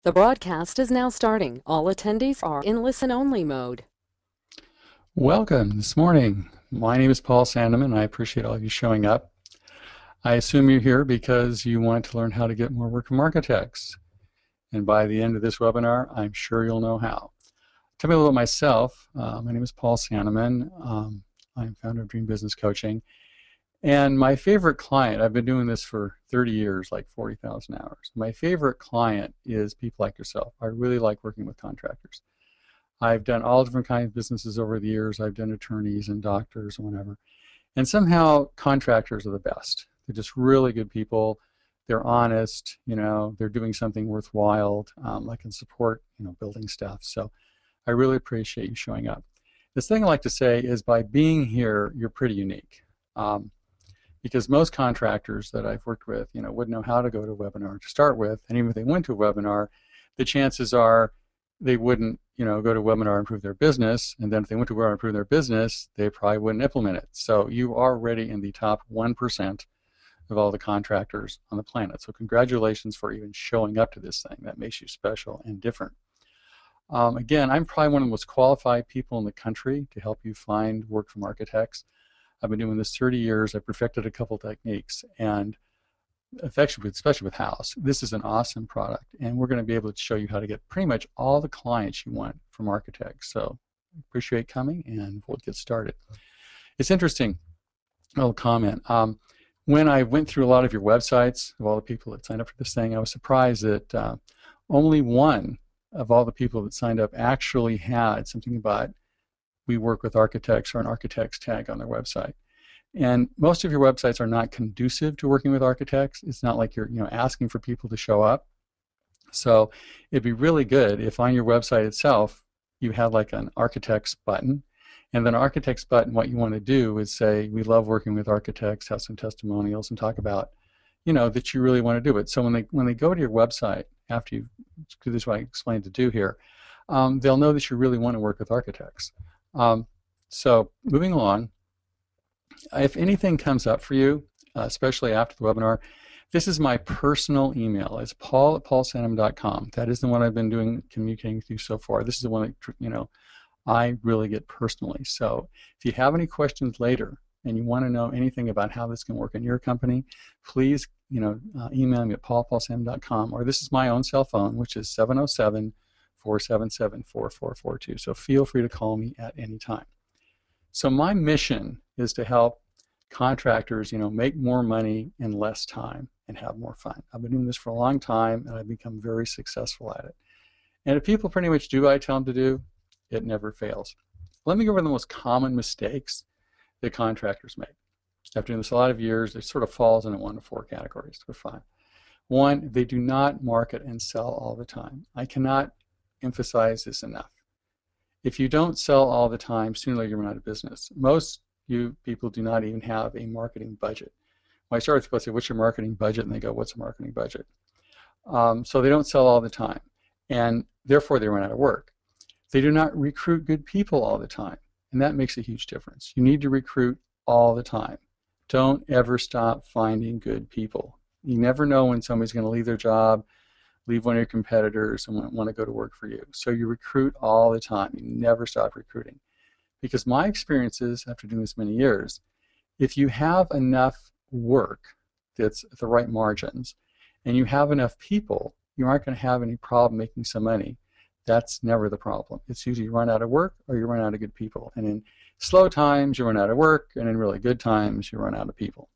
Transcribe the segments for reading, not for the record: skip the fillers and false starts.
The broadcast is now starting. All attendees are in listen-only mode. Welcome this morning. My name is Paul Sanneman, and I appreciate all of you showing up. I assume you're here because you want to learn how to get more work from architects. And by the end of this webinar, I'm sure you'll know how. Tell me a little about myself. My name is Paul Sanneman. I'm founder of Dream Business Coaching. And my favorite client, I've been doing this for 30 years, like 40,000 hours. My favorite client is people like yourself. I really like working with contractors. I've done all different kinds of businesses over the years. I've done attorneys and doctors and whatever. And somehow contractors are the best. They're just really good people. They're honest, they're doing something worthwhile, like in support, building stuff. So I really appreciate you showing up. This thing I like to say is by being here, you're pretty unique. Because most contractors that I've worked with, wouldn't know how to go to a webinar to start with. And even if they went to a webinar, the chances are they wouldn't, go to a webinar and improve their business. And then if they went to a webinar and improve their business, they probably wouldn't implement it. So you are already in the top 1% of all the contractors on the planet. So congratulations for even showing up to this thing. That makes you special and different. Again, I'm probably one of the most qualified people in the country to help you find work from architects. I've been doing this 30 years. I've perfected a couple techniques, and especially with House, this is an awesome product, and we're going to be able to show you how to get pretty much all the clients you want from architects. So appreciate coming, and we'll get started. It's interesting, a little comment. When I went through a lot of your websites of all the people that signed up for this thing, I was surprised that only one of all the people that signed up actually had something about we work with architects or an architect's tag on their website. And most of your websites are not conducive to working with architects. It's not like you're asking for people to show up. So it'd be really good if on your website itself you had like an architects button. And then architects button, what you want to do is say, we love working with architects, have some testimonials, and talk about, that you really want to do it. So when they go to your website, after you do this, what I explained to do here, they'll know that you really want to work with architects. So moving along, if anything comes up for you, especially after the webinar, this is my personal email. It's paul@paulsanneman.com. That is the one I've been communicating with you so far. This is the one that I really get personally. So if you have any questions later and you want to know anything about how this can work in your company, please email me at paul@paulsanneman.com, or this is my own cell phone, which is 707-477-4442. So feel free to call me at any time. So my mission is to help contractors, make more money in less time and have more fun. I've been doing this for a long time, and I've become very successful at it. And if people pretty much do what I tell them to do, it never fails. Let me go over the most common mistakes that contractors make. After doing this a lot of years, it sort of falls into 1 of 4 categories or 5. 1, they do not market and sell all the time. I cannot emphasize this enough. If you don't sell all the time, sooner or later you run out of business. Most you people do not even have a marketing budget. When I start with people, I say, what's your marketing budget? And they go, what's a marketing budget? So they don't sell all the time, and therefore they run out of work. They do not recruit good people all the time, and that makes a huge difference. You need to recruit all the time. Don't ever stop finding good people. You never know when somebody's going to leave their job, leave one of your competitors, and want to go to work for you. So you recruit all the time. You never stop recruiting. Because my experience is, after doing this many years, if you have enough work that's at the right margins, and you have enough people, you aren't going to have any problem making some money. That's never the problem. It's usually you run out of work or you run out of good people. And in slow times, you run out of work, and in really good times, you run out of people.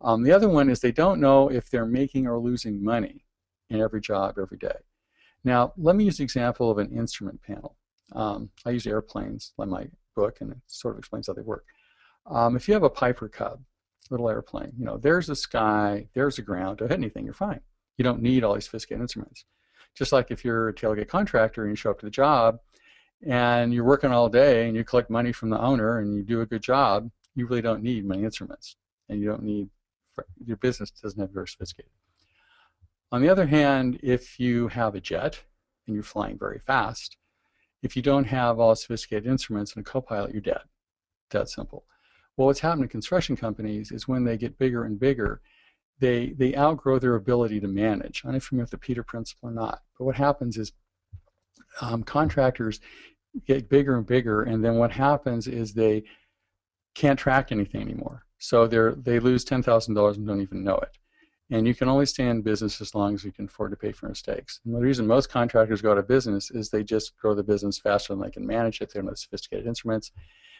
The other one is they don't know if they're making or losing money in every job every day. Now, let me use the example of an instrument panel. I use airplanes in my book, and it sort of explains how they work. If you have a Piper Cub, little airplane, there's the sky, there's the ground, don't hit anything, you're fine. You don't need all these sophisticated instruments. Just like if you're a tailgate contractor and you show up to the job and you're working all day and you collect money from the owner and you do a good job, you really don't need many instruments, and you don't need, your business doesn't have very sophisticated. On the other hand, if you have a jet and you're flying very fast, if you don't have all sophisticated instruments and a co-pilot, you're dead. That simple. Well, what's happened to construction companies is when they get bigger and bigger, they outgrow their ability to manage. I don't know if you're familiar with the Peter Principle or not, but what happens is contractors get bigger and bigger, and then what happens is they can't track anything anymore. So they lose $10,000 and don't even know it. And you can only stay in business as long as you can afford to pay for mistakes. And the reason most contractors go out of business is they just grow the business faster than they can manage it. They don't have sophisticated instruments.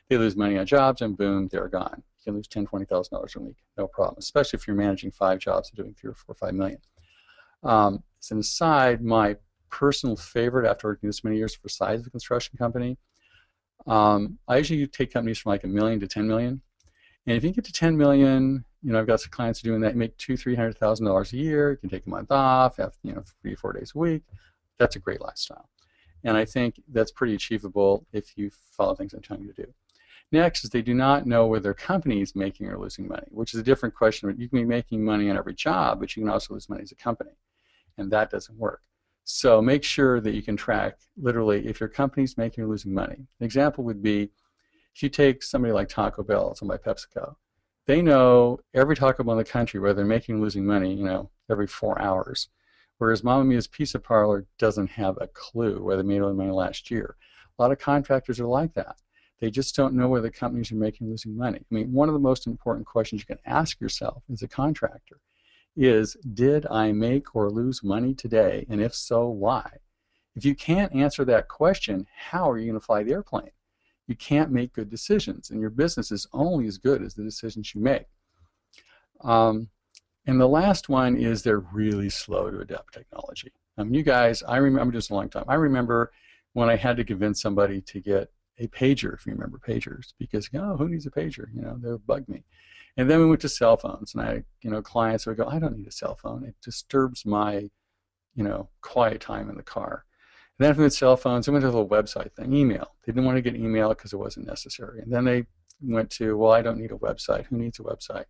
They lose money on jobs, and boom, they're gone. You can lose $10,000, $20,000 a week, no problem, especially if you're managing 5 jobs and doing 3 or 4 or 5 million. As an aside, my personal favorite after working this many years for size of a construction company, I usually take companies from like $1 million to $10 million. And if you get to 10 million, I've got some clients doing that, make $200,000-$300,000 a year. You can take a month off, have 3 or 4 days a week. That's a great lifestyle. And I think that's pretty achievable if you follow things I'm telling you to do. Next is they do not know whether their company is making or losing money, which is a different question. You can be making money on every job, but you can also lose money as a company. And that doesn't work. So make sure that you can track literally if your company's making or losing money. An example would be if you take somebody like Taco Bell, it's owned by PepsiCo, they know every Taco Bell in the country whether they're making or losing money, every 4 hours. Whereas Mama Mia's Pizza Parlor doesn't have a clue whether they made or money last year. A lot of contractors are like that. They just don't know whether companies are making or losing money. I mean, one of the most important questions you can ask yourself as a contractor is, did I make or lose money today? And if so, why? If you can't answer that question, how are you going to fly the airplane? You can't make good decisions, and your business is only as good as the decisions you make. And the last one is they're really slow to adopt technology. You guys, I remember this a long time. I remember when I had to convince somebody to get a pager, if you remember pagers, because, who needs a pager? They would bug me. And then we went to cell phones, and I, clients would go, I don't need a cell phone. It disturbs my, quiet time in the car. And then from the cell phones, they went to the little website thing, email. They didn't want to get email because it wasn't necessary. And then they went to, well, I don't need a website. Who needs a website?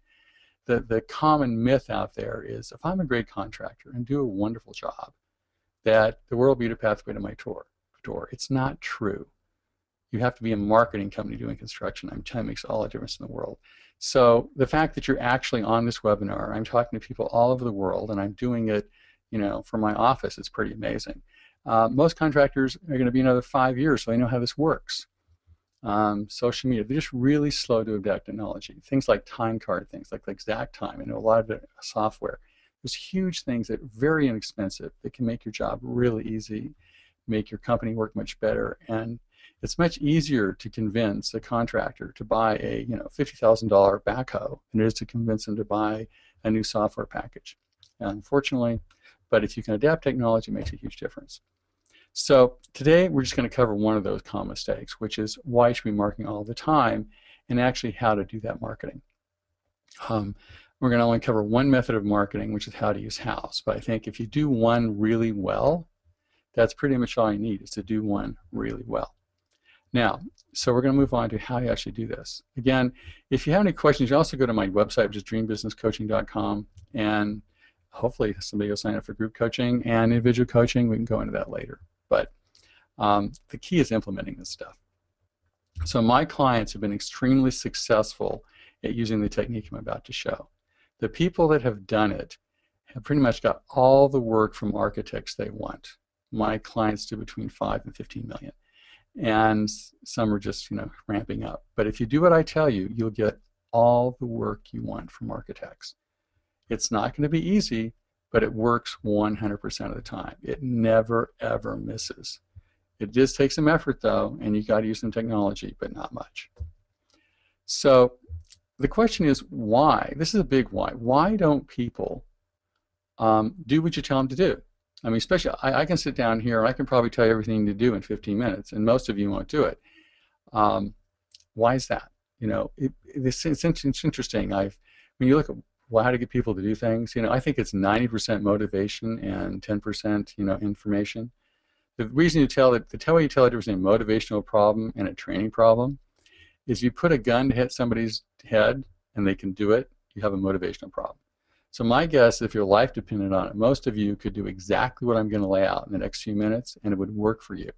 The common myth out there is if I'm a great contractor and do a wonderful job, that the world will be a pathway to my door. It's not true. You have to be a marketing company doing construction. I'm telling you, it makes all the difference in the world. So the fact that you're actually on this webinar, I'm talking to people all over the world, and I'm doing it, from my office, it's pretty amazing. Most contractors are going to be another 5 years, so they know how this works. Social media, they're just really slow to adapt technology. Things like time card things, like exact time. I know a lot of it software. There's huge things that are very inexpensive that can make your job really easy, make your company work much better, and it's much easier to convince a contractor to buy a $50,000 backhoe than it is to convince them to buy a new software package. Unfortunately, but if you can adapt technology, it makes a huge difference. So today we're just going to cover one of those common mistakes, which is why you should be marketing all the time, and actually how to do that marketing. We're going to only cover one method of marketing, which is how to use house. But I think if you do one really well, that's pretty much all you need, is to do one really well. Now, so we're going to move on to how you actually do this. Again, if you have any questions, you also go to my website, which is dreambusinesscoaching.com, and hopefully somebody will sign up for group coaching and individual coaching. We can go into that later. But the key is implementing this stuff. So my clients have been extremely successful at using the technique I'm about to show. The people that have done it have pretty much got all the work from architects they want. My clients do between 5 and 15 million. And some are just, ramping up. But if you do what I tell you, you'll get all the work you want from architects. It's not going to be easy, but it works 100% of the time. It never, ever misses. It just takes some effort, though, and you got to use some technology, but not much. So the question is, why? This is a big why. Why don't people do what you tell them to do? I mean, especially, I can sit down here, and I can probably tell you everything to do in 15 minutes, and most of you won't do it. Why is that? It's interesting. When you look at how to get people to do things, I think it's 90% motivation and 10%, information. The reason you tell it, the way you tell it there's a motivational problem and a training problem is you put a gun to hit somebody's head and they can do it, you have a motivational problem. So my guess, if your life depended on it, most of you could do exactly what I'm going to lay out in the next few minutes, and it would work for you.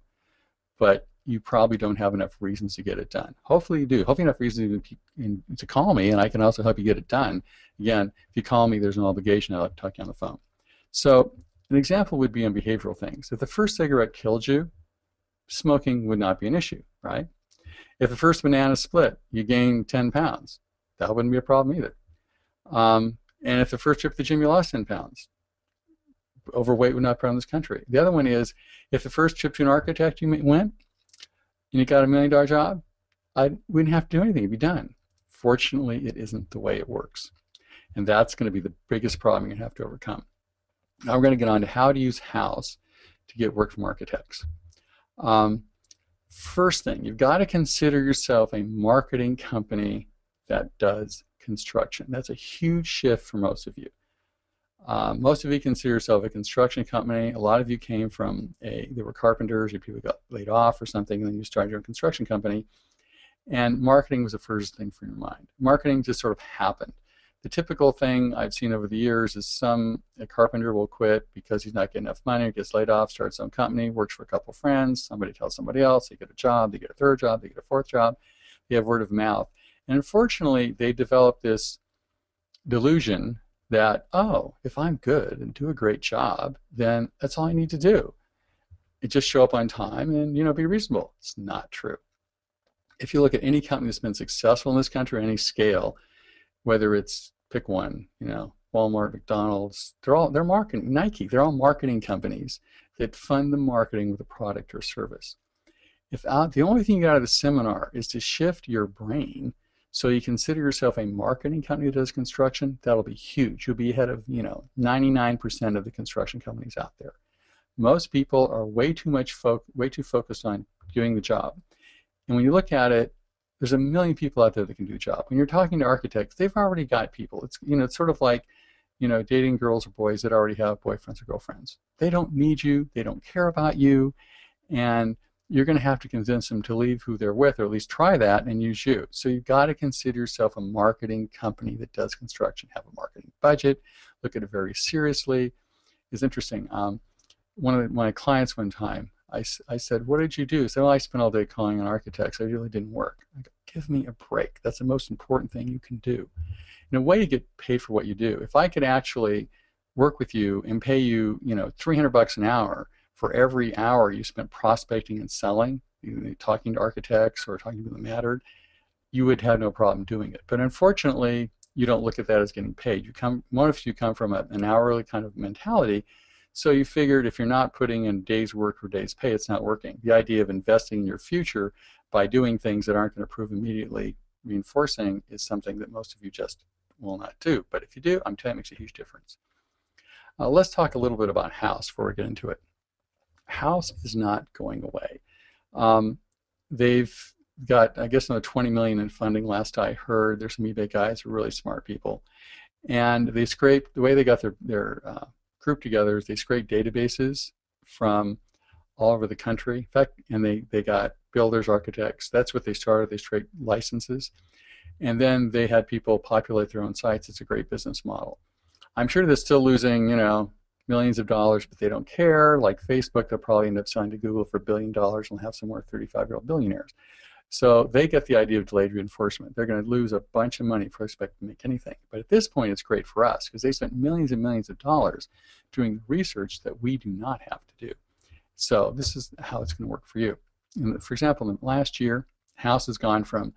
But you probably don't have enough reasons to get it done. Hopefully you do. Hopefully enough reasons to call me, and I can also help you get it done. Again, if you call me, there's no obligation. I'll talk to you on the phone. So an example would be on behavioral things. If the first cigarette killed you, smoking would not be an issue, right? If the first banana split, you gained 10 pounds, that wouldn't be a problem either. And if the first trip to the gym, you lost 10 pounds, overweight would not be a problem in this country. The other one is, if the first trip to an architect you went, and you got $1 million job, we wouldn't have to do anything, it'd be done. Fortunately, it isn't the way it works. And that's going to be the biggest problem you're going to have to overcome. Now we're going to get on to how to use House to get work from architects. First thing, you've got to consider yourself a marketing company that does construction. That's a huge shift for most of you. Most of you consider yourself a construction company. A lot of you came from they were carpenters, or people got laid off or something, and then you started your own construction company. And marketing was the first thing for your mind. Marketing just sort of happened. The typical thing I've seen over the years is a carpenter will quit because he's not getting enough money, gets laid off, starts his own company, works for a couple of friends, somebody tells somebody else, they get a job, they get a third job, they get a fourth job, they have word of mouth. And unfortunately, they develop this delusion that, oh, if I'm good and do a great job, then that's all I need to do. It just show up on time and, be reasonable. It's not true. If you look at any company that's been successful in this country, any scale, whether it's, pick one, Walmart, McDonald's, they're marketing, Nike, they're all marketing companies that fund the marketing with a product or service. If the only thing you got out of the seminar is to shift your brain so you consider yourself a marketing company that does construction, that'll be huge. You'll be ahead of 99% of the construction companies out there. Most people are way too focused on doing the job. And when you look at it, there's a million people out there that can do the job. When you're talking to architects, they've already got people. It's it's sort of like dating girls or boys that already have boyfriends or girlfriends. They don't need you. They don't care about you, and you're going to have to convince them to leave who they're with, or at least try that and use you. So you've got to consider yourself a marketing company that does construction. Have a marketing budget. Look at it very seriously. It's interesting. One of my clients one time, I said, what did you do? He said, well, I spent all day calling on architects. I really didn't work. I go, give me a break. That's the most important thing you can do. In a way, you get paid for what you do. If I could actually work with you and pay you, $300 an hour for every hour you spent prospecting and selling, talking to architects or talking to them that mattered, you would have no problem doing it. But unfortunately, you don't look at that as getting paid. Most of you come from an hourly kind of mentality. So you figured if you're not putting in days work or days pay, it's not working. The idea of investing in your future by doing things that aren't going to prove immediately reinforcing is something that most of you just will not do. But if you do, I'm telling you, it makes a huge difference. Let's talk a little bit about House before we get into it. House is not going away. They've got, I guess, another $20 million in funding last I heard. There's some eBay guys who are really smart people. And they scraped, the way they got their group together is they scrape databases from all over the country. In fact, and they got builders, architects. That's what they started. They scraped licenses. And then they had people populate their own sites. It's a great business model. I'm sure they're still losing, millions of dollars, but they don't care. Like Facebook, they'll probably end up selling to Google for $1 billion and have some more 35-year-old billionaires. So they get the idea of delayed reinforcement. They're going to lose a bunch of money before they expect to make anything. But at this point, it's great for us because they spent millions and millions of dollars doing research that we do not have to do. So this is how it's going to work for you. For example, in last year, House has gone from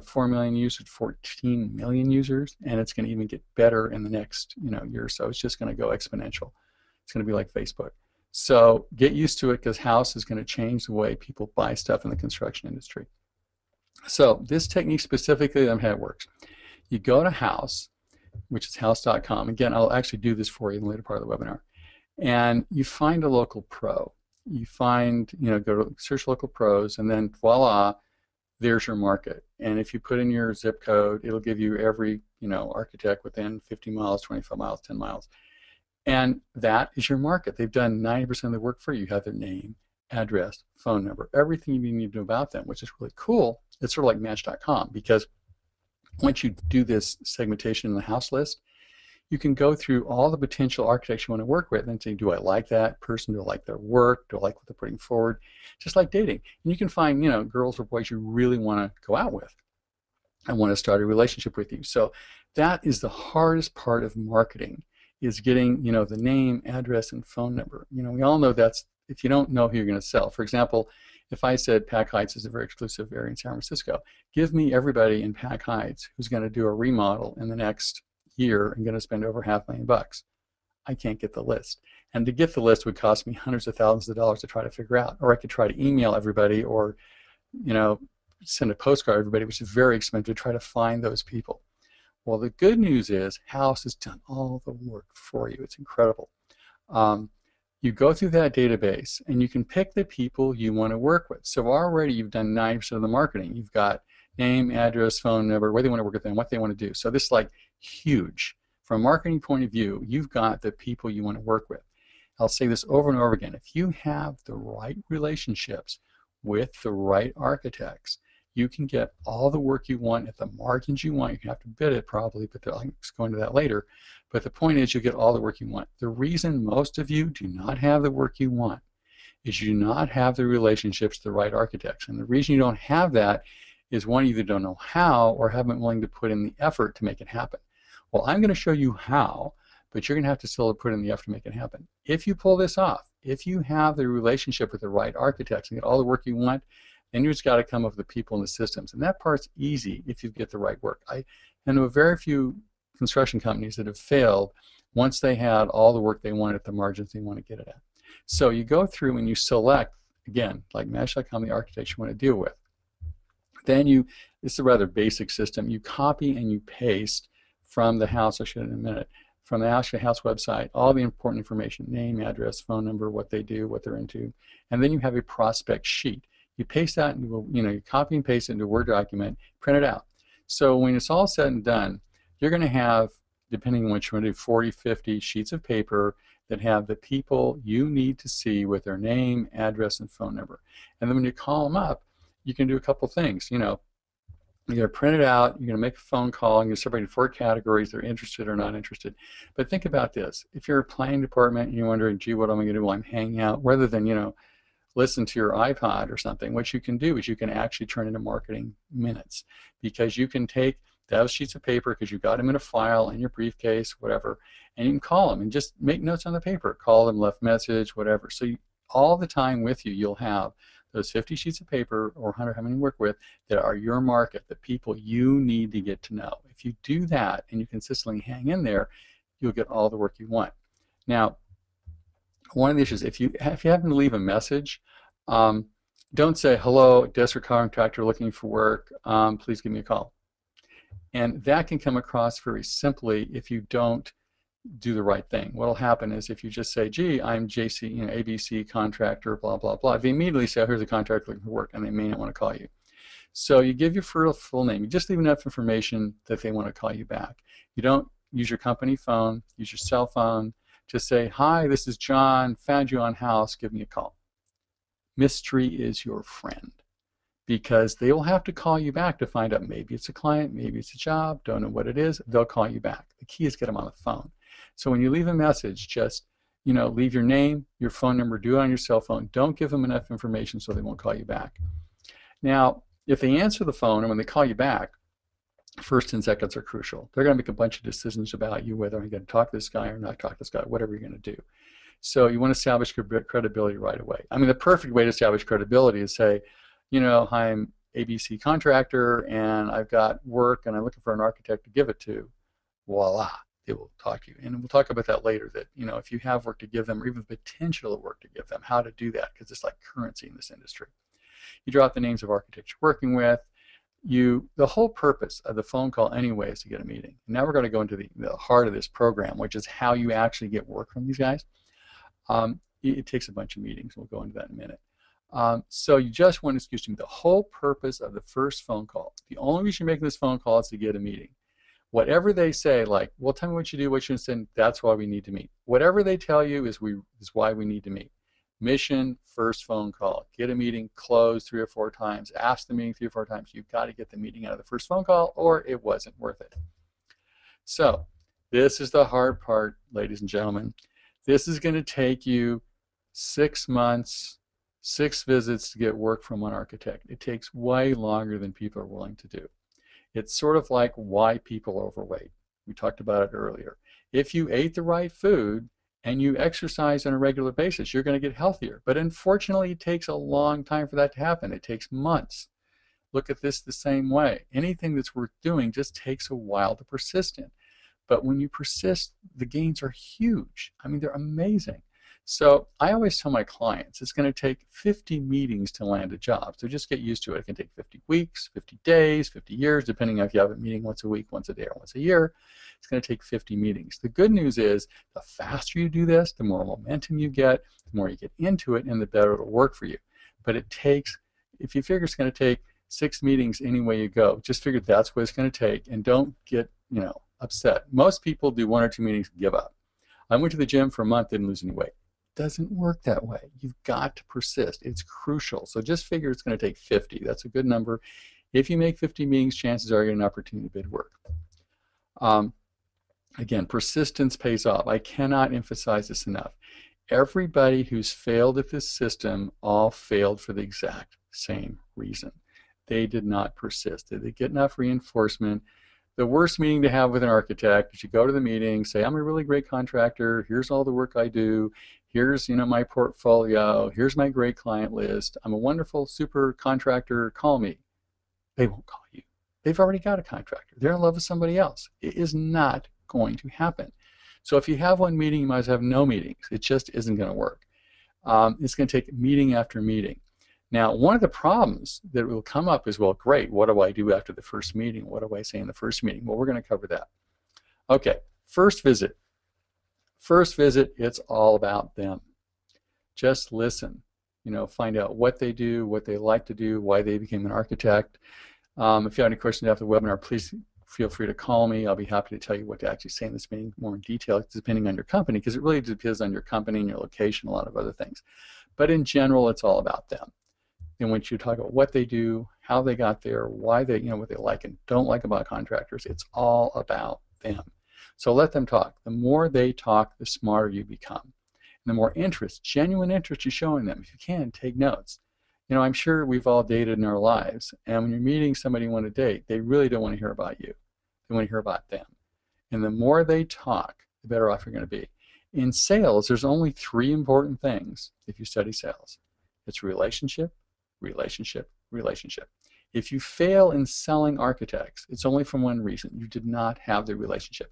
4 million users to 14 million users, and it's going to even get better in the next year or so. It's just going to go exponential. It's going to be like Facebook. So get used to it because House is going to change the way people buy stuff in the construction industry. So this technique specifically, how it works. You go to House, which is house.com. Again, I'll actually do this for you in the later part of the webinar. And you find a local pro. You find, go to search local pros, and then voila, there's your market. And if you put in your zip code, it'll give you every, architect within 50 miles, 25 miles, 10 miles. And that is your market. They've done 90% of the work for you. You have their name, address, phone number, everything you need to know about them, which is really cool. It's sort of like Match.com because once you do this segmentation in the house list, you can go through all the potential architects you want to work with and say, do I like that person? Do I like their work? Do I like what they're putting forward? Just like dating. And you can find, girls or boys you really want to go out with and want to start a relationship with you. So that is the hardest part of marketing, is getting, the name, address, and phone number. We all know that's, if you don't know who you're going to sell. For example, if I said Pack Heights is a very exclusive area in San Francisco, give me everybody in Pack Heights who's going to do a remodel in the next year and going to spend over $500,000. I can't get the list. And to get the list would cost me hundreds of thousands of dollars to try to figure out. Or I could try to email everybody, or, send a postcard to everybody, which is very expensive to try to find those people. Well, the good news is House has done all the work for you. It's incredible. You go through that database and you can pick the people you want to work with. So already you've done 90% of the marketing. You've got name, address, phone number, where they want to work with them, what they want to do. So this is like huge. From a marketing point of view, you've got the people you want to work with. I'll say this over and over again. If you have the right relationships with the right architects, you can get all the work you want at the margins you want. You can have to bid it probably, but I'll go into that later. But the point is, you get all the work you want. The reason most of you do not have the work you want is you do not have the relationships with the right architects. And the reason you don't have that is, one, you either don't know how or haven't been willing to put in the effort to make it happen. Well, I'm going to show you how, but you're going to have to still put in the effort to make it happen. If you pull this off, if you have the relationship with the right architects and get all the work you want, then you just got to come up with the people and the systems. And that part's easy if you get the right work. I know very few construction companies that have failed once they had all the work they wanted at the margins they want to get it at. So you go through and you select, again, like Match.com, the architects you want to deal with. Then this is a rather basic system. You copy and you paste from the House, I'll show you in a minute, from the House website, all the important information, name, address, phone number, what they do, what they're into. And then you have a prospect sheet. You paste that into you copy and paste it into a Word document, print it out. So when it's all said and done, you're going to have, depending on what you want to do, 40, 50 sheets of paper that have the people you need to see with their name, address, and phone number. And then when you call them up, you can do a couple things. You're going to print it out, you're going to make a phone call, and you're separating 4 categories, they're interested or not interested. But think about this. If you're a planning department and you're wondering, gee, what am I going to do while I'm hanging out, rather than, listen to your iPod or something, what you can do is you can actually turn into marketing minutes, because you can take those sheets of paper, because you got them in a file in your briefcase, whatever, and you can call them and just make notes on the paper, call them, left message, whatever. So all the time with you, you'll have those 50 sheets of paper, or 100, how many you work with, that are your market, the people you need to get to know. If you do that and you consistently hang in there, you'll get all the work you want. Now, one of the issues, if you happen to leave a message, don't say, hello, desperate contractor looking for work, please give me a call. And that can come across very simply if you don't do the right thing. What will happen is, if you just say, gee, I'm JC, ABC contractor, blah, blah, blah, they immediately say, oh, here's a contractor looking for work, and they may not want to call you. So you give your full name. You just leave enough information that they want to call you back. You don't use your company phone, use your cell phone. Just say, hi, this is John, found you on House, give me a call. Mystery is your friend, because they will have to call you back to find out, maybe it's a client, maybe it's a job, don't know what it is, they'll call you back. The key is get them on the phone. So when you leave a message, just leave your name, your phone number, do it on your cell phone. Don't give them enough information so they won't call you back. Now, if they answer the phone and when they call you back, first 10 seconds are crucial. They're going to make a bunch of decisions about you, whether I'm going to talk to this guy or not talk to this guy, whatever you're going to do. So you want to establish credibility right away. I mean, the perfect way to establish credibility is say, hi, I'm ABC contractor, and I've got work, and I'm looking for an architect to give it to. Voila, they will talk to you. And we'll talk about that later, that, if you have work to give them, or even potential of work to give them, how to do that, because it's like currency in this industry. You drop the names of architects you're working with. The whole purpose of the phone call anyway is to get a meeting. Now we're going to go into the heart of this program, which is how you actually get work from these guys. It takes a bunch of meetings. We'll go into that in a minute. So you just want to, excuse me, the whole purpose of the first phone call, the only reason you're making this phone call is to get a meeting. Whatever they say, like, well, tell me what you do, what you're saying, that's why we need to meet. Whatever they tell you is why we need to meet. Mission, first phone call. Get a meeting, close 3 or 4 times, ask the meeting 3 or 4 times. You've got to get the meeting out of the first phone call, or it wasn't worth it. So This is the hard part, ladies and gentlemen. This is going to take you 6 months, 6 visits to get work from one architect. It takes way longer than people are willing to do. It's sort of like why people are overweight. We talked about it earlier. If you ate the right food and you exercise on a regular basis, you're going to get healthier. But unfortunately, it takes a long time for that to happen. It takes months. Look at this the same way. Anything that's worth doing just takes a while to persist in. But when you persist, the gains are huge. I mean, they're amazing. So I always tell my clients it's going to take 50 meetings to land a job. So just get used to it. It can take 50 weeks, 50 days, 50 years, depending on if you have a meeting once a week, once a day, or once a year. It's going to take 50 meetings. The good news is the faster you do this, the more momentum you get, the more you get into it, and the better it'll work for you. But it takes, if you figure it's going to take 6 meetings any way you go, just figure that's what it's going to take, and don't get, upset. Most people do 1 or 2 meetings and give up. I went to the gym for a month, didn't lose any weight. It doesn't work that way. You've got to persist. It's crucial. So just figure it's going to take 50. That's a good number. If you make 50 meetings, chances are you get an opportunity to bid work. Again, persistence pays off. I cannot emphasize this enough. Everybody who's failed at this system all failed for the exact same reason. They did not persist. Did they get enough reinforcement? The worst meeting to have with an architect is you go to the meeting, say, I'm a really great contractor, here's all the work I do, here's my portfolio, here's my great client list, I'm a wonderful super contractor, call me. They won't call you. They've already got a contractor. They're in love with somebody else. It is not going to happen. So if you have one meeting, you might as well have no meetings. It just isn't going to work. It's going to take meeting after meeting. Now, one of the problems that will come up is, well, great, what do I do after the first meeting? What do I say in the first meeting? Well, we're going to cover that. Okay, first visit. First visit, it's all about them. Just listen. Find out what they do, what they like to do, why they became an architect. If you have any questions after the webinar, please feel free to call me. I'll be happy to tell you what to actually say in this meeting more in detail, depending on your company, because it really depends on your company and your location, a lot of other things. But in general, it's all about them. And when you talk about what they do, how they got there, why they, what they like and don't like about contractors, it's all about them. So let them talk. The more they talk, the smarter you become. And the more interest, genuine interest you're showing them. If you can, take notes. I'm sure we've all dated in our lives, and when you're meeting somebody you want to date, they really don't want to hear about you. They want to hear about them. And the more they talk, the better off you're going to be. In sales, there's only 3 important things if you study sales. It's relationship, relationship, relationship. If you fail in selling architects, it's only for one reason. You did not have the relationship.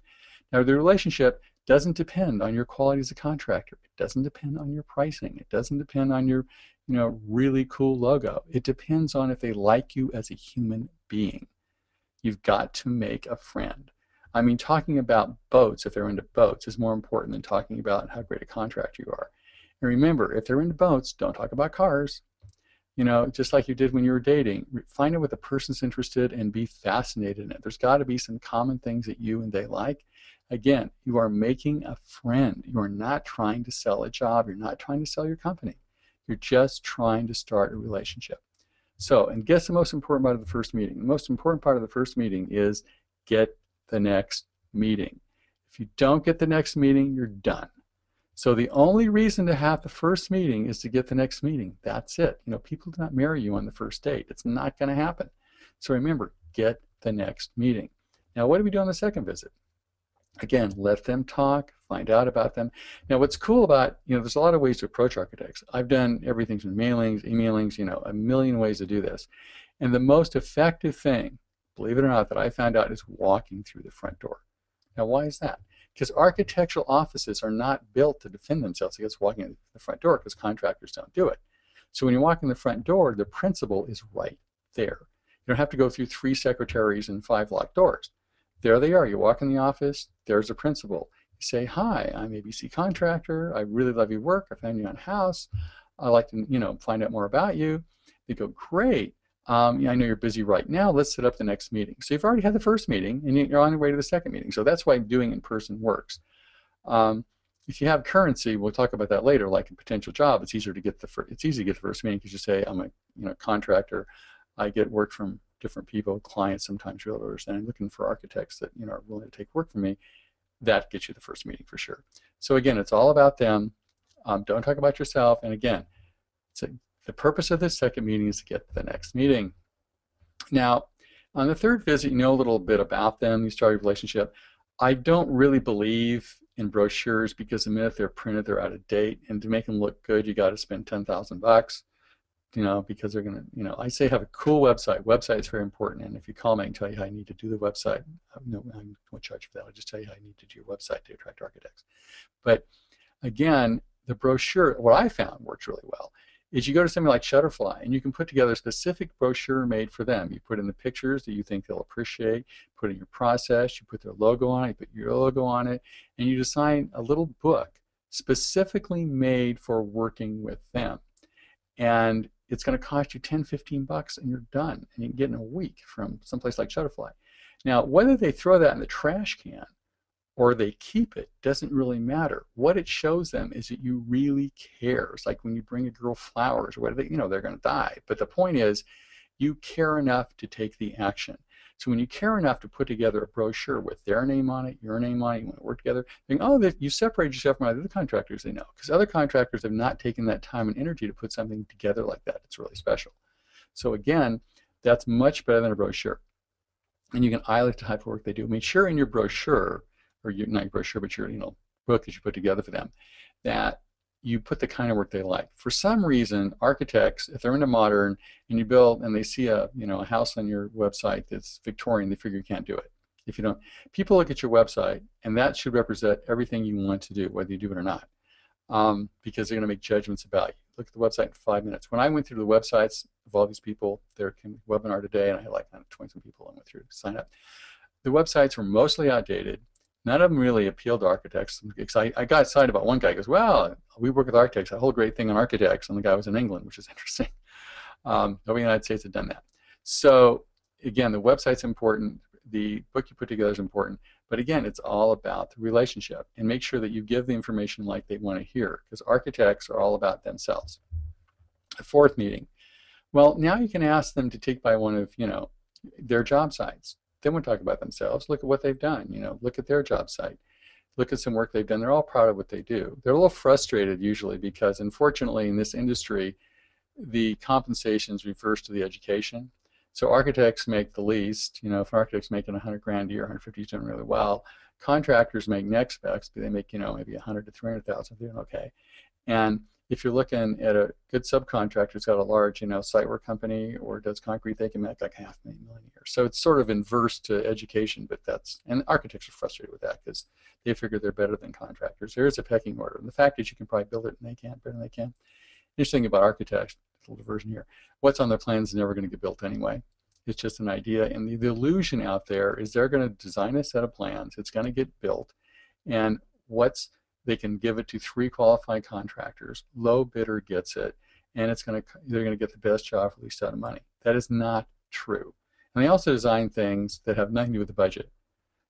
Now, the relationship doesn't depend on your quality as a contractor. It doesn't depend on your pricing. It doesn't depend on your, really cool logo. It depends on if they like you as a human being. You've got to make a friend. I mean, talking about boats, if they're into boats, is more important than talking about how great a contractor you are. And remember, if they're into boats, don't talk about cars. Just like you did when you were dating, find out what the person's interested in and be fascinated in it. There's got to be some common things that you and they like. Again, you are making a friend. You are not trying to sell a job. You're not trying to sell your company. You're just trying to start a relationship. So, and guess the most important part of the first meeting. The most important part of the first meeting is get the next meeting. If you don't get the next meeting, you're done. So the only reason to have the first meeting is to get the next meeting. That's it. People do not marry you on the first date. It's not going to happen. So remember, get the next meeting. Now, what do we do on the second visit? Again, let them talk, find out about them. Now, what's cool about, there's a lot of ways to approach architects. I've done everything from mailings, emailings, a million ways to do this. And the most effective thing, believe it or not, that I found out is walking through the front door. Now, why is that? Because architectural offices are not built to defend themselves against walking in the front door, because contractors don't do it. So when you walk in the front door, the principal is right there. You don't have to go through 3 secretaries and 5 locked doors. There they are. You walk in the office, there's the principal. You say, hi, I'm ABC Contractor. I really love your work. I found you on House. I'd like to find out more about you. They go, great. I know you're busy right now. Let's set up the next meeting. So you've already had the first meeting, and you're on your way to the second meeting. So that's why doing in person works. If you have currency, we'll talk about that later. Like a potential job, it's easy to get the first meeting because you say, I'm a contractor. I get work from different people, clients, sometimes realtors, and I'm looking for architects that are willing to take work from me. that gets you the first meeting for sure. So again, it's all about them. Don't talk about yourself. And again, the purpose of this second meeting is to get to the next meeting. Now, on the third visit, you know a little bit about them. You start a relationship. I don't really believe in brochures because the minute they're printed, they're out of date. And to make them look good, you got to spend $10,000. Because they're going to, I say have a cool website. Website is very important. And if you call me, I can tell you how you need to do the website. No, I won't charge for that. I'll just tell you how you need to do your website to attract architects. But again, the brochure, what I found works really well, is you go to something like Shutterfly and you can put together a specific brochure made for them. You put in the pictures that you think they'll appreciate, put in your process, you put their logo on it, you put your logo on it, and you design a little book specifically made for working with them. And it's going to cost you $10, $15 and you're done. And you can get in a week from someplace like Shutterfly. Now, whether they throw that in the trash can or they keep it doesn't really matter. What it shows them is that you really care. It's like when you bring a girl flowers or whatever, they're going to die. But the point is, you care enough to take the action. So when you care enough to put together a brochure with their name on it, your name on it, you want to work together, think, oh, you separate yourself from other contractors they know. Because other contractors have not taken that time and energy to put something together like that. It's really special. So again, that's much better than a brochure. And you can highlight the type of work they do. Make sure in your brochure, or not your brochure, but your book that you put together for them, that you put the kind of work they like. For some reason, architects, if they're into modern and you build and they see a house on your website that's Victorian, they figure you can't do it. If you don't, people look at your website and that should represent everything you want to do, whether you do it or not, because they're going to make judgments about you. Look at the website in 5 minutes. When I went through the websites of all these people, there came a webinar today and I had like 20 people I went through to sign up. The websites were mostly outdated. None of them really appealed to architects. I got excited about one guy. He goes, well, we work with architects. A whole great thing on architects. And the guy was in England, which is interesting. Nobody in the United States had done that. So again, the website's important. The book you put together is important. But again, it's all about the relationship. And make sure that you give the information like they want to hear. Because architects are all about themselves. The fourth meeting. Well, now you can ask them to take by one of their job sites. They won't talk about themselves. Look at what they've done. Look at their job site. Look at some work they've done. They're all proud of what they do. They're a little frustrated usually because, unfortunately, in this industry, the compensation is reversed to the education. So architects make the least. If an architect's making 100 grand a year, 150, he's doing really well. Contractors make next best, but they make maybe 100 to 300,000. They're doing okay. And if you're looking at a good subcontractor who's got a large, site work company or does concrete, they can make like $500,000 a year. So it's sort of inverse to education, but and architects are frustrated with that because they figure they're better than contractors. There is a pecking order. And the fact is you can probably build it and they can't better than they can. Interesting thing about architects, a little diversion here, what's on their plans is never going to get built anyway. It's just an idea. And the illusion out there is they're going to design a set of plans. It's going to get built. And they can give it to 3 qualified contractors. Low bidder gets it, and they're going to get the best job for the least amount of money. That is not true. And they also design things that have nothing to do with the budget.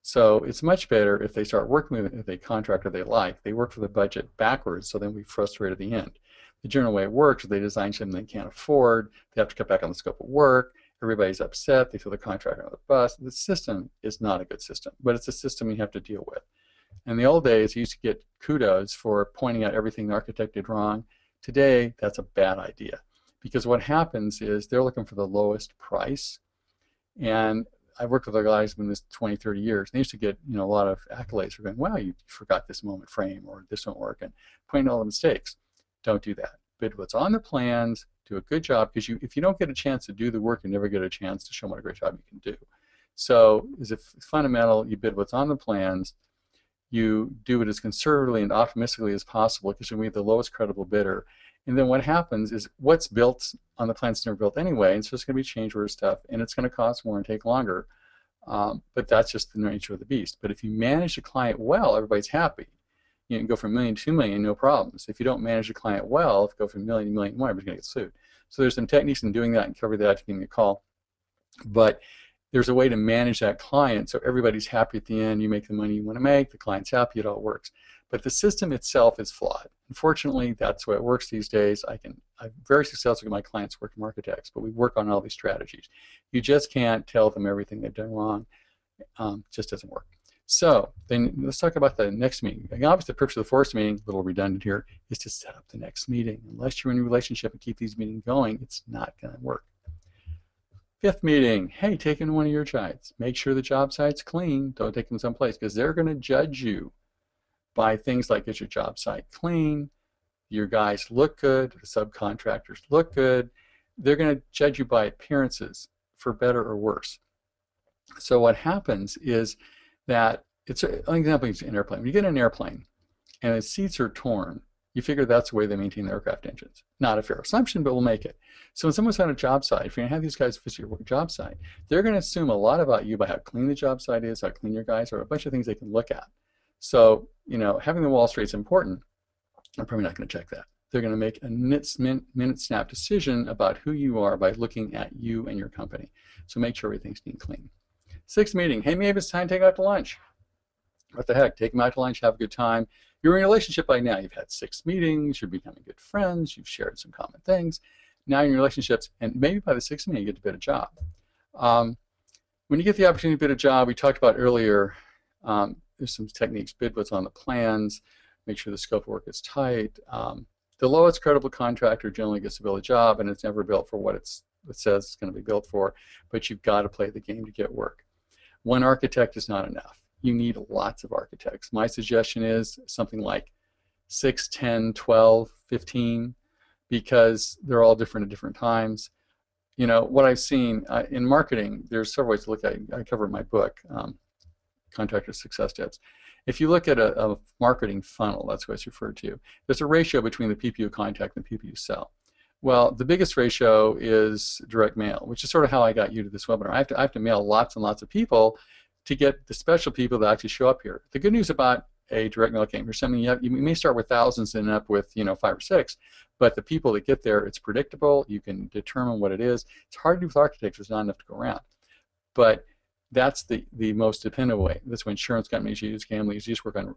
So it's much better if they start working with a contractor they like. They work for the budget backwards, so then we frustrate at the end. The general way it works is they design something they can't afford. They have to cut back on the scope of work. Everybody's upset. They throw the contractor on the bus. The system is not a good system, but it's a system you have to deal with. In the old days, you used to get kudos for pointing out everything the architect did wrong. Today, that's a bad idea because what happens is they're looking for the lowest price. And I've worked with other guys in this 20, 30 years. They used to get a lot of accolades for going, wow, you forgot this moment frame or this won't work, and pointing out all the mistakes. Don't do that. Bid what's on the plans, do a good job, because if you don't get a chance to do the work, you never get a chance to show them what a great job you can do. So is it fundamental, you bid what's on the plans, you do it as conservatively and optimistically as possible because you're going to be the lowest credible bidder. And then what happens is what's built on the plans is never built anyway, and it's just going to be change order stuff, and it's going to cost more and take longer. But that's just the nature of the beast. But if you manage the client well, everybody's happy. You can go from $1 million to $2 million, no problems. If you don't manage the client well, if you go from $1 million to $1 million more, everybody's going to get sued. So there's some techniques in doing that, and cover that. Give me a call. But there's a way to manage that client so everybody's happy at the end. You make the money you want to make. The client's happy. It all works. But the system itself is flawed. Unfortunately, that's the way it works these days. I'm very successful with my clients working with architects, but we work on all these strategies. You just can't tell them everything they've done wrong. Just doesn't work. So then let's talk about the next meeting. Again, obviously, the purpose of the first meeting, a little redundant here, is to set up the next meeting. Unless you're in a relationship and keep these meetings going, it's not going to work. Fifth meeting, hey, take in one of your sites. Make sure the job site's clean. Don't take them someplace because they're going to judge you by things like, is your job site clean? Your guys look good, the subcontractors look good. They're going to judge you by appearances, for better or worse. So what happens is that, it's an example is an airplane. When you get in an airplane and the seats are torn, you figure that's the way they maintain the aircraft engines. Not a fair assumption, but we'll make it. So when someone's on a job site, if you're going to have these guys visit your job site, they're going to assume a lot about you by how clean the job site is, how clean your guys are, a bunch of things they can look at. So, having the wall straight is important. I'm probably not going to check that. They're going to make a minute snap decision about who you are by looking at you and your company. So make sure everything's neat and clean. Sixth meeting, hey, maybe it's time to take out to lunch. What the heck, take them out to lunch, have a good time. You're in a relationship by now. You've had 6 meetings, you're becoming good friends, you've shared some common things. Now you're in relationships, and maybe by the 6th meeting you get to bid a job. When you get the opportunity to bid a job, we talked about earlier, there's some techniques, bid what's on the plans, make sure the scope of work is tight. The lowest credible contractor generally gets to build a job, and it's never built for what it says it's going to be built for, but you've got to play the game to get work. One architect is not enough. You need lots of architects. My suggestion is something like 6, 10, 12, 15, because they're all different at different times. What I've seen in marketing, there's several ways to look at it. I cover in my book, Contractor Success Tips. If you look at a marketing funnel, that's what it's referred to, there's a ratio between the people you contact and the people you sell. Well, the biggest ratio is direct mail, which is sort of how I got you to this webinar. I have to mail lots and lots of people to get the special people that actually show up here. The good news about a direct mail campaign, you may start with thousands and end up with 5 or 6, but the people that get there, it's predictable. You can determine what it is. It's hard to do with architects. There's not enough to go around, but that's the most dependable way. That's what insurance companies use, families use, work on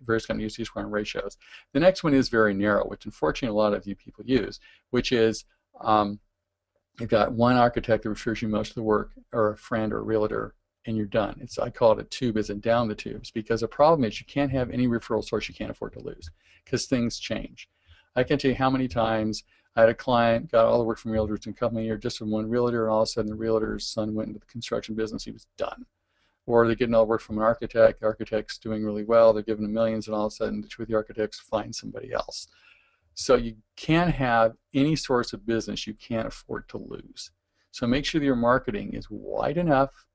various companies use work on ratios. The next one is very narrow, which unfortunately a lot of you people use, which is you've got one architect that refers you most of the work, or a friend or a realtor, and you're done. I call it a tube as in down the tubes, because the problem is you can't have any referral source you can't afford to lose, because things change. I can tell you how many times I had a client, got all the work from realtors in a couple of years just from one realtor, and all of a sudden the realtor's son went into the construction business, he was done. Or they're getting all the work from an architect, the architect's doing really well, they're giving them millions, and all of a sudden the architects find somebody else. So you can't have any source of business you can't afford to lose. So make sure that your marketing is wide enough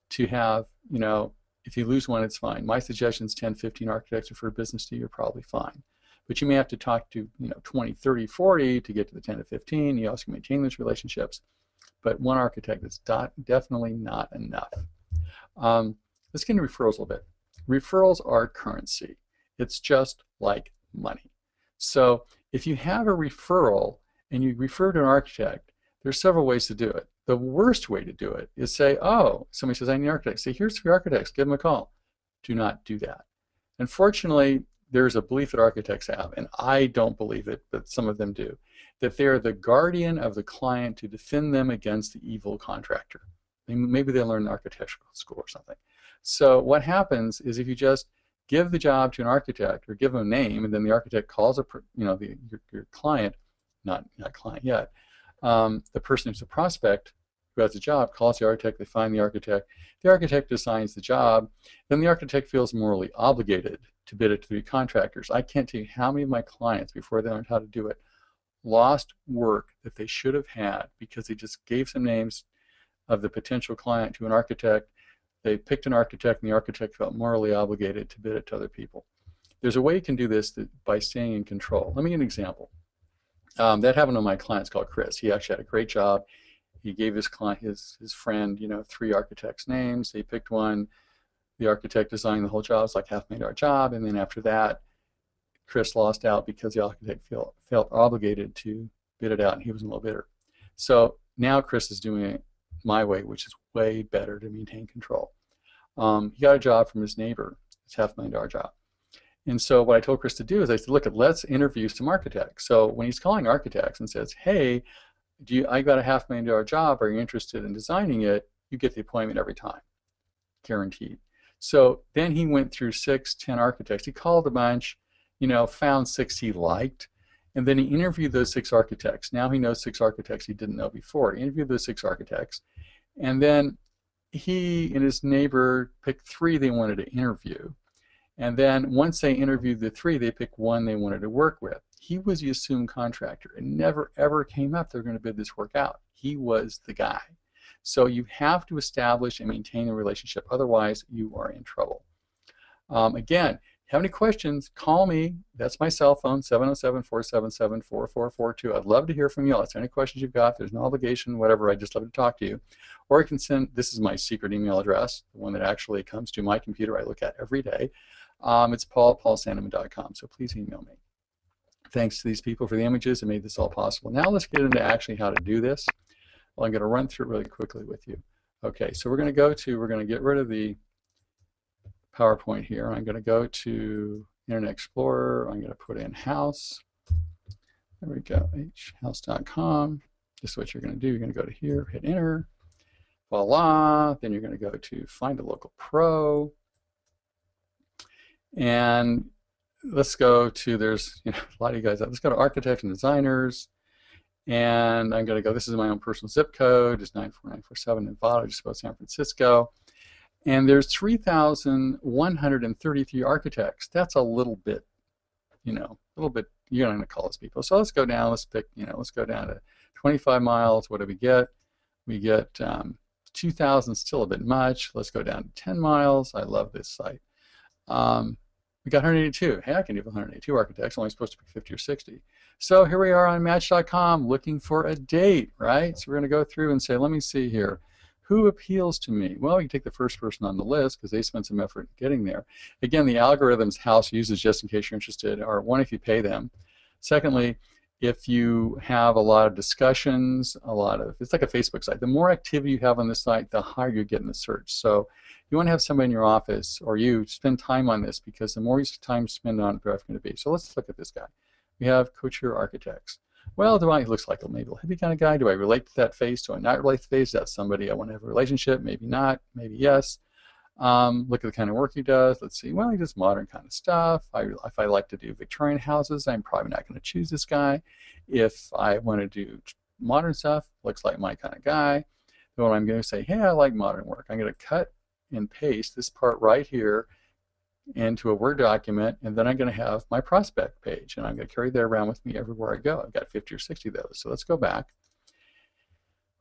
to have, if you lose one, it's fine. My suggestion is 10, 15 architects refer business to you, you're probably fine. But you may have to talk to 20, 30, 40 to get to the 10 to 15. You also can maintain those relationships. But one architect is definitely not enough. Let's get into referrals a little bit. Referrals are currency. It's just like money. So if you have a referral and you refer to an architect, there's several ways to do it. The worst way to do it is say, oh, somebody says, I need an architect. Say, here's 3 architects, give them a call. Do not do that. Unfortunately, there's a belief that architects have, and I don't believe it, but some of them do, that they're the guardian of the client to defend them against the evil contractor. Maybe they learn in architectural school or something. So what happens is if you just give the job to an architect or give them a name, and then the architect calls your client, not client yet, the person who's a prospect who has a job calls the architect, they find the architect assigns the job, then the architect feels morally obligated to bid it to the contractors. I can't tell you how many of my clients, before they learned how to do it, lost work that they should have had because they just gave some names of the potential client to an architect. They picked an architect, and the architect felt morally obligated to bid it to other people. There's a way you can do this by staying in control. Let me give an example. That happened to my clients called Chris. He actually had a great job. He gave his client, his friend, 3 architects' names. He picked one. The architect designed the whole job. It's like $500,000 job, and then after that, Chris lost out because the architect felt obligated to bid it out, and he was a low bidder. So now Chris is doing it my way, which is way better to maintain control. He got a job from his neighbor. It's a $500,000 job. And so what I told Chris to do is I said, look, let's interview some architects. So when he's calling architects and says, hey, I got a $500,000 job, are you interested in designing it? You get the appointment every time, guaranteed. So then he went through 10 architects. He called a bunch, found 6 he liked, and then he interviewed those 6 architects. Now he knows 6 architects he didn't know before. He interviewed those 6 architects, and then he and his neighbor picked 3 they wanted to interview. And then once they interviewed the 3, they picked 1 they wanted to work with. He was the assumed contractor. It never ever came up they're going to bid this work out. He was the guy. So you have to establish and maintain a relationship. Otherwise, you are in trouble. Again, if you have any questions, call me. That's my cell phone, 707-477-4442. I'd love to hear from you. I'll answer any questions you've got. There's no obligation, whatever. I'd just love to talk to you. Or you can send, this is my secret email address, the one that actually comes to my computer I look at every day. It's paul@paulsanneman.com, so please email me. Thanks to these people for the images that made this all possible. Now let's get into actually how to do this. Well, I'm going to run through it really quickly with you. Okay, so we're going to get rid of the PowerPoint here. I'm going to go to Internet Explorer. I'm going to put in house. There we go, house.com. This is what you're going to do. You're going to go to here, hit enter. Voila. Then you're going to go to find a local pro. And let's go to, there's a lot of you guys out. Let's go to architects and designers. And I'm going to go, this is my own personal zip code, it's 94947 Nevada, just about San Francisco. And there's 3,133 architects. That's a little bit, you're going to call those people. So let's go down, let's pick, let's go down to 25 miles. What do we get? We get 2,000, still a bit much. Let's go down to 10 miles. I love this site. We got 182. Hey, I can do 182 architects. I'm only supposed to pick 50 or 60. So here we are on Match.com looking for a date, right? So we're going to go through and say, let me see here. Who appeals to me? Well, you take the first person on the list because they spent some effort getting there. Again, the algorithms House uses, just in case you're interested, are one, if you pay them. Secondly, if you have a lot of discussions, it's like a Facebook site. The more activity you have on the site, the higher you get in the search. So you want to have somebody in your office, or you spend time on this, because the more time spend on it, the better it's going to be. So let's look at this guy. We have co-chair architects. Well, he looks like maybe a hippie kind of guy. Do I relate to that face? Do I not relate to the face? Is that somebody I want to have a relationship? Maybe not. Maybe yes. Look at the kind of work he does. Let's see. Well, he does modern kind of stuff. If I like to do Victorian houses, I'm probably not going to choose this guy. If I want to do modern stuff, looks like my kind of guy. Then what I'm going to say, hey, I like modern work. I'm going to cut and paste this part right here into a Word document, and then I'm going to have my prospect page, and I'm going to carry that around with me everywhere I go. I've got 50 or 60 of those. So let's go back.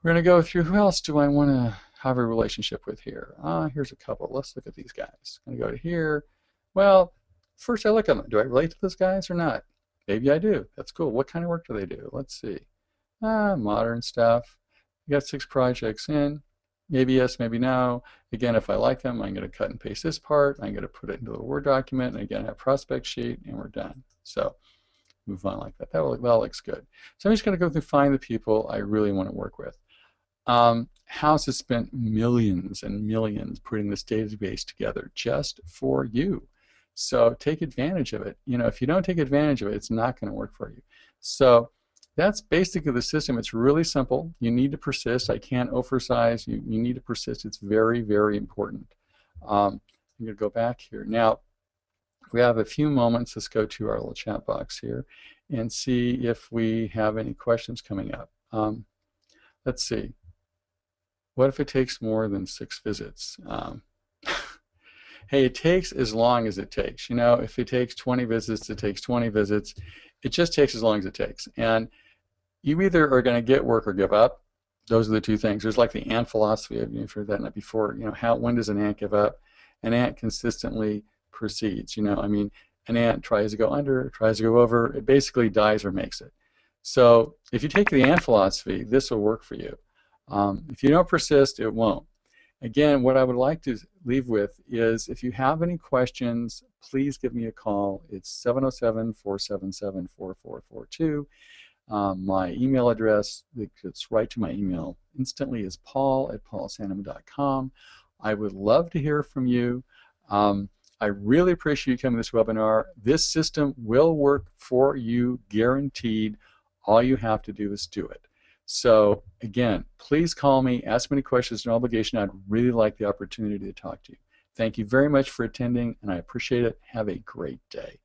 We're going to go through, who else do I want to have a relationship with here? Here's a couple. Let's look at these guys. I'm going to go to here. Well, first I look at them. Do I relate to those guys or not? Maybe I do. That's cool. What kind of work do they do? Let's see. Modern stuff. We got 6 projects in. Maybe yes, maybe no. Again, if I like them, I'm going to cut and paste this part. I'm going to put it into a Word document, and again, I have prospect sheet, and we're done. So move on like that. That looks good. So I'm just going to go through, find the people I really want to work with. House has spent millions and millions putting this database together just for you. So take advantage of it. If you don't take advantage of it, it's not going to work for you. So that's basically the system. It's really simple. You need to persist. I can't oversize. You need to persist. It's very, very important. I'm going to go back here. Now, we have a few moments. Let's go to our little chat box here and see if we have any questions coming up. Let's see. What if it takes more than 6 visits? Hey, it takes as long as it takes. If it takes 20 visits, it takes 20 visits. It just takes as long as it takes. And you either are going to get work or give up. Those are the 2 things. There's like the ant philosophy. You've heard that before. When does an ant give up? An ant consistently proceeds. An ant tries to go under, tries to go over. It basically dies or makes it. So if you take the ant philosophy, this will work for you. If you don't persist, it won't. Again, what I would like to leave with is, if you have any questions, please give me a call. It's 707-477-4442. My email address, it's right to my email instantly, is paul@paulsanneman.com. I would love to hear from you. I really appreciate you coming to this webinar. This system will work for you, guaranteed. All you have to do is do it. So again, please call me, ask me any questions, no obligation. I'd really like the opportunity to talk to you. Thank you very much for attending, and I appreciate it. Have a great day.